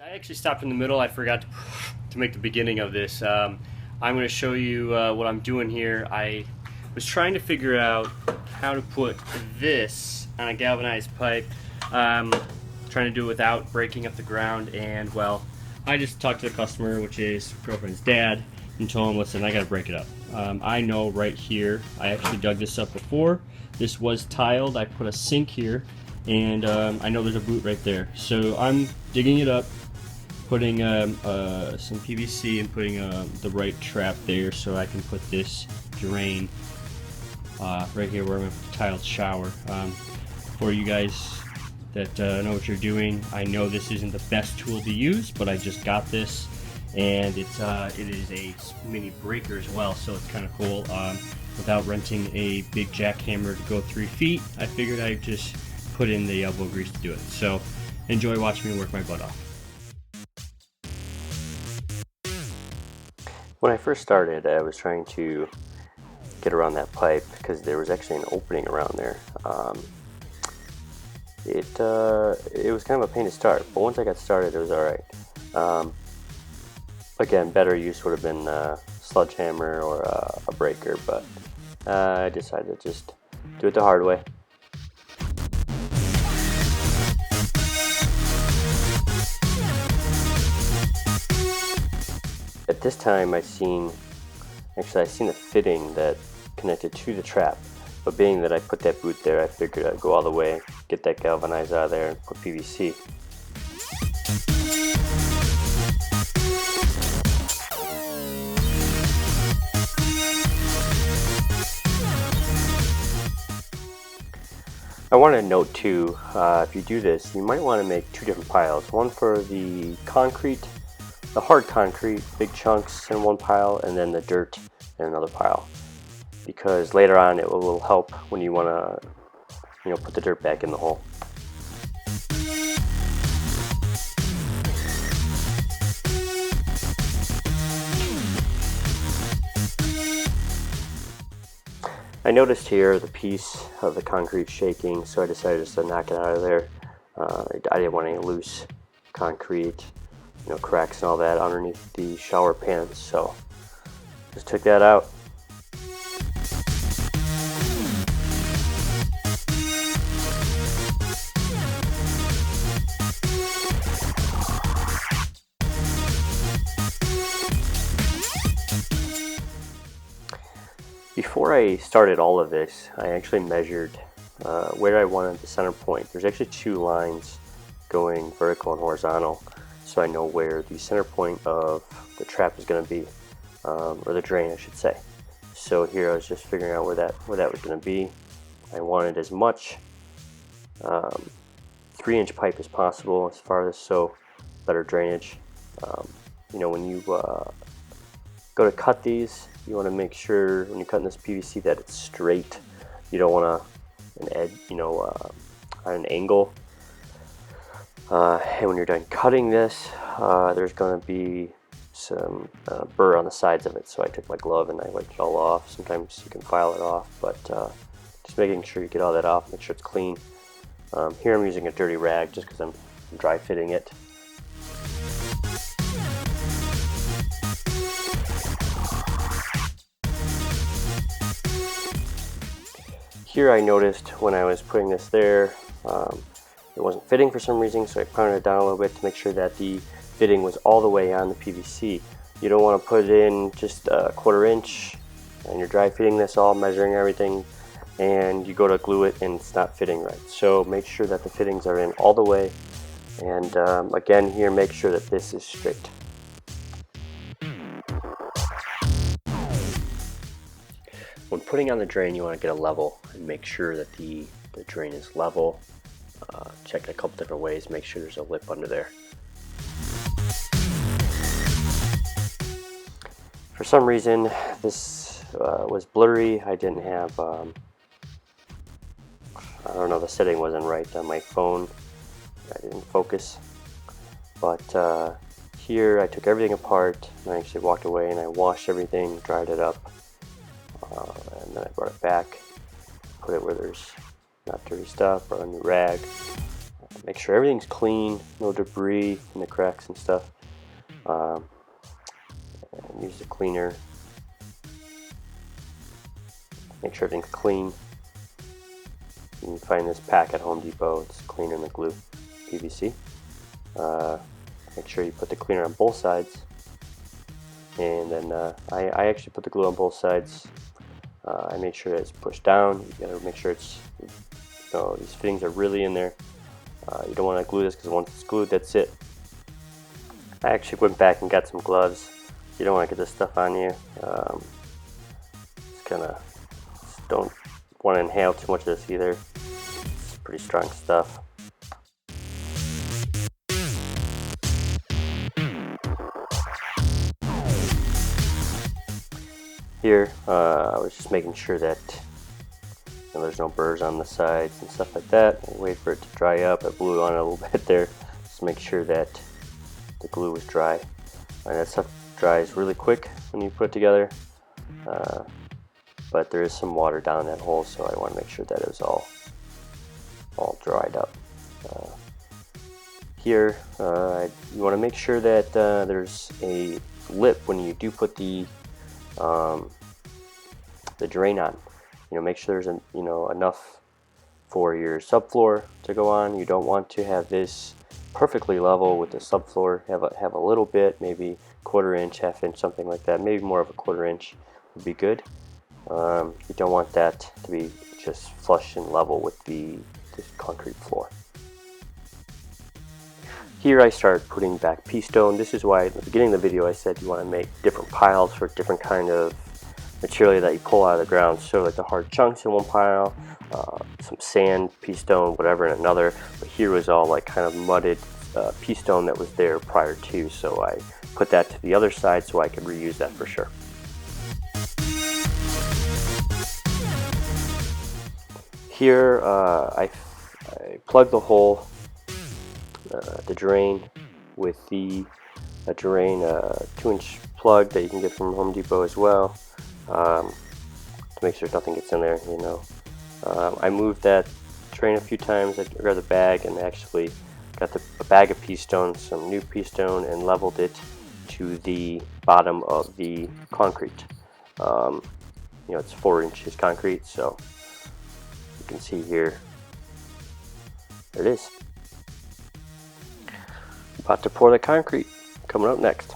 I actually stopped in the middle. I forgot to make the beginning of this. I'm going to show you what I'm doing here. I was trying to figure out how to put this on a galvanized pipe. Trying to do it without breaking up the ground, and well, I just talked to the customer, which is girlfriend's dad, and told him, listen, I got to break it up. I know right here, I actually dug this up before. This was tiled. I put a sink here, and I know there's a boot right there. So I'm digging it up, putting some PVC and putting the right trap there so I can put this drain right here where I'm going to put the tiled shower. For you guys that know what you're doing, I know this isn't the best tool to use, but I just got this, and it is a mini breaker as well, so it's kind of cool. Without renting a big jackhammer to go 3 feet, I figured I'd just put in the elbow grease to do it. So enjoy watching me work my butt off. When I first started, I was trying to get around that pipe because there was actually an opening around there. It was kind of a pain to start, but once I got started, it was alright. Again, better use would have been a sledgehammer or a breaker, but I decided to just do it the hard way. At this time, I seen the fitting that connected to the trap, but being that I put that boot there, I figured I'd go all the way, get that galvanized out of there, and put PVC. I want to note too, if you do this, you might want to make 2 different piles. One for the concrete, the hard concrete, big chunks in one pile, and then the dirt in another pile. Because later on it will help when you want to, put the dirt back in the hole. I noticed here the piece of the concrete shaking, so I decided just to knock it out of there. I didn't want any loose concrete, cracks and all that underneath the shower pans, so just took that out. Before I started all of this, I actually measured where I wanted the center point. There's actually 2 lines going vertical and horizontal, so I know where the center point of the trap is going to be, or the drain I should say. So here I was just figuring out where that was going to be. I wanted as much 3-inch pipe as possible, as far as so better drainage. When you go to cut these, you want to make sure when you're cutting this PVC that it's straight. You don't want an edge, on an angle. And when you're done cutting this, there's going to be some burr on the sides of it. So I took my glove and I wiped it all off. Sometimes you can file it off, but just making sure you get all that off, make sure it's clean. Here I'm using a dirty rag just because I'm dry fitting it. Here I noticed when I was putting this there, it wasn't fitting for some reason, so I pounded it down a little bit to make sure that the fitting was all the way on the PVC. You don't want to put it in just a 1/4 inch and you're dry fitting this all, measuring everything, and you go to glue it and it's not fitting right. So make sure that the fittings are in all the way, and again here, make sure that this is straight. When putting on the drain, you want to get a level and make sure that the drain is level. Check it a couple different ways, make sure there's a lip under there. For some reason, this was blurry. I didn't have, I don't know, the setting wasn't right on my phone. I didn't focus. But here I took everything apart and I actually walked away and I washed everything, dried it up. And then I brought it back, put it where there's not dirty stuff, brought a new rag, Make sure everything's clean, no debris in the cracks and stuff. And use the cleaner. Make sure everything's clean. You can find this pack at Home Depot. It's cleaner than glue, PVC. Make sure you put the cleaner on both sides. And then I actually put the glue on both sides. I make sure that it's pushed down. You gotta make sure it's, these fittings are really in there. You don't want to glue this because once it's glued, that's it. I actually went back and got some gloves. You don't want to get this stuff on you. Don't want to inhale too much of this either. It's pretty strong stuff. Here, I was just making sure that there's no burrs on the sides and stuff like that. I wait for it to dry up. I blew on it a little bit there, just to make sure that the glue was dry. And that stuff dries really quick when you put it together. But there is some water down that hole, so I want to make sure that it was all dried up. Here, you want to make sure that there's a lip when you do put the drain on. Make sure there's enough for your subfloor to go on. You don't want to have this perfectly level with the subfloor. Have a little bit, maybe 1/4 inch, 1/2 inch, something like that. Maybe more of a 1/4 inch would be good. You don't want that to be just flush and level with the concrete floor. Here I start putting back pea stone. This is why at the beginning of the video I said you want to make different piles for different kind of material that you pull out of the ground. So like the hard chunks in one pile, some sand, pea stone, whatever in another. But here was all like kind of mudded pea stone that was there prior to. So I put that to the other side so I could reuse that for sure. Here I plug the hole, the drain with the drain 2-inch plug that you can get from Home Depot as well, to make sure nothing gets in there. I moved that drain a few times. I grabbed the bag and actually got a bag of pea stone, some new pea stone, and leveled it to the bottom of the concrete. It's 4 inches concrete, so you can see here, there it is. About to pour the concrete. Coming up next.